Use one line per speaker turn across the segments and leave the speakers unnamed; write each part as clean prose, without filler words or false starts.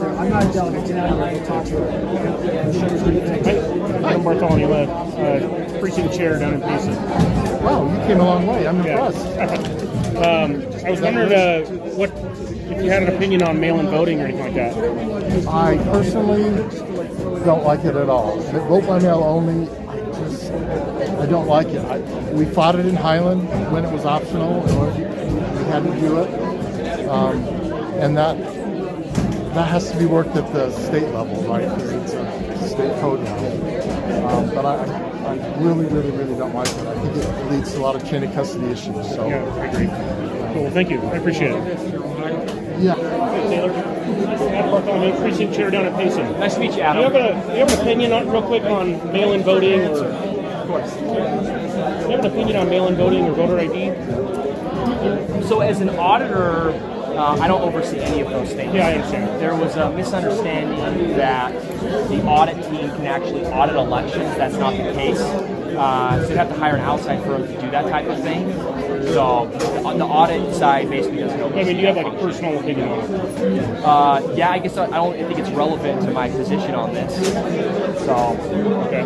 I'm not a delegate. Get out of here and talk to her.
I'm Bartholomew, precinct chair down in Payson.
Wow, you came a long way. I'm impressed.
I was wondering what if you had an opinion on mail-in voting or anything like that.
I personally don't like it at all. Vote by mail only, I don't like it. We fought it in Highland when it was optional. We had to do it. And that has to be worked at the state level, right? It's a state code now. But I really don't like it. I think it leads to a lot of chain of custody issues. So
yeah, I agree. Cool, thank you. I appreciate it.
Yeah.
Hey, Taylor. Adam Bartholomew, precinct chair down at Payson.
Nice to meet you, Adam.
Do you have an opinion real quick on mail-in voting? Of course. Do you have an opinion on mail-in voting or voter ID?
So as an auditor, I don't oversee any of those things.
Yeah, I understand.
There was a misunderstanding that the audit team can actually audit elections. That's not the case. So you'd have to hire an outside firm to do that type of thing. So on the audit side, basically doesn't oversee.
I mean, do you have like a personal opinion on it?
Yeah, I guess I don't think it's relevant to my position on this. So,
okay.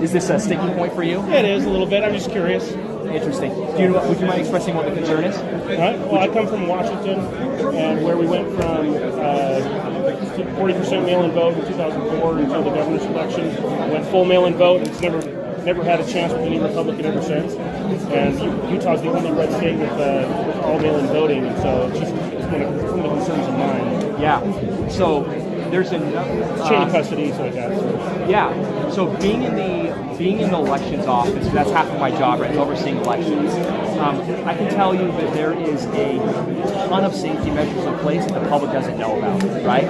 Is this a sticking point for you?
Yeah, it is a little bit. I'm just curious.
Interesting. Would you mind expressing what the concern is?
Well, I come from Washington, and where we went from 40% mail-in vote in 2004 until the governor's election, went full mail-in vote, and it's never had a chance with any Republican ever since. And Utah's the only red state with all mail-in voting, and so it's one of the concerns of mine.
Yeah. So there's a
chain of custody, so like that.
Yeah. So being in the elections office, that's half of my job, right? It's overseeing elections. I can tell you that there is a ton of safety measures in place that the public doesn't know about, right?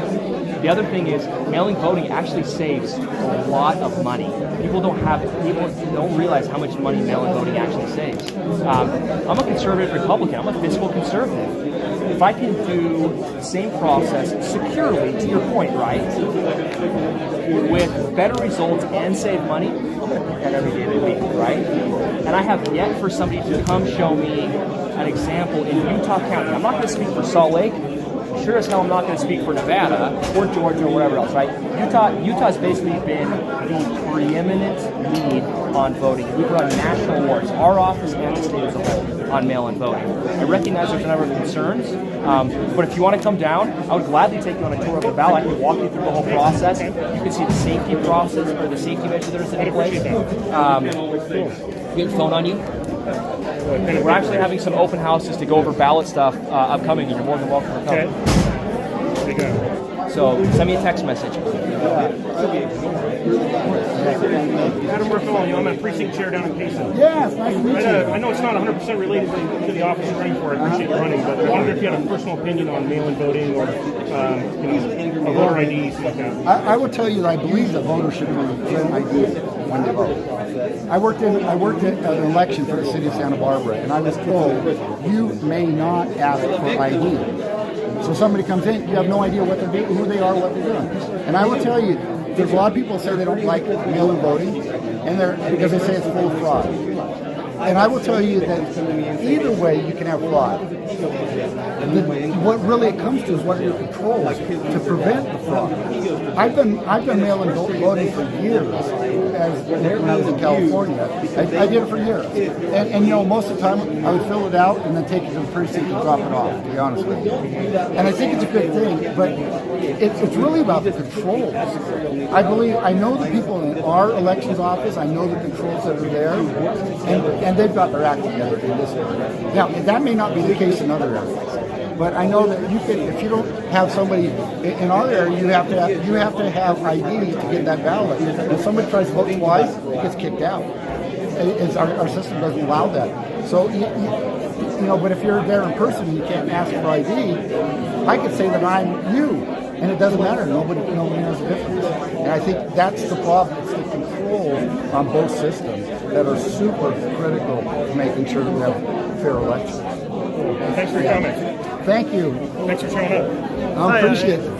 The other thing is mail-in voting actually saves a lot of money. People don't realize how much money mail-in voting actually saves. I'm a conservative Republican. I'm a fiscal conservative. If I can do the same process securely, to your point, right, with better results and save money, I'm going to pick that every day of the week, right? And I have yet for somebody to come show me an example in Utah County. I'm not going to speak for Salt Lake. Sure as hell I'm not going to speak for Nevada or Georgia or whatever else, right? Utah's basically been the preeminent lead on voting. We've run national awards, our office and the state as a whole, on mail-in voting. I recognize there's a number of concerns, but if you want to come down, I would gladly take you on a tour of the ballot. I can walk you through the whole process. You can see the safety process or the safety measures that are set in place. You have your phone on you? We're actually having some open houses to go over ballot stuff upcoming, and you're more than welcome to come.
Okay. There you go.
So send me a text message.
Adam Bartholomew, I'm a precinct chair down in Payson.
Yes, nice to meet you.
I know it's not 100% related to the office you're running for. I appreciate you running, but I wonder if you had a personal opinion on mail-in voting or a voter ID, something like that.
I will tell you that I believe that voters should present IDs when they vote. I worked at an election for the city of Santa Barbara, and I was told you may not ask for ID. So somebody comes in, you have no idea what they're doing, who they are, what they're doing. And I will tell you, there's a lot of people who say they don't like mail-in voting, and because they say it's full of fraud. And I will tell you that either way you can have fraud. What really it comes to is what are your controls to prevent the fraud. I've been mail-in voting for years when I was in California. I did it for years. And most of the time I would fill it out and then take it to the precinct and drop it off, to be honest with you. And I think it's a good thing, but it's really about the controls. I know the people in our elections office, I know the controls that are there, and they've got their act together in this area. Now, that may not be the case in other areas. But I know that if you don't have somebody in our area, you have to have ID to get that ballot. If somebody tries to vote twice, it gets kicked out. Our system doesn't allow that. So but if you're there in person and you can't ask for ID, I could say that I'm you, and it doesn't matter. Nobody knows the difference. And I think that's the problem. It's the controls on both systems that are super critical to making sure that we have fair elections.
Thanks for your comment.
Thank you.
Thanks for showing up.
I appreciate it.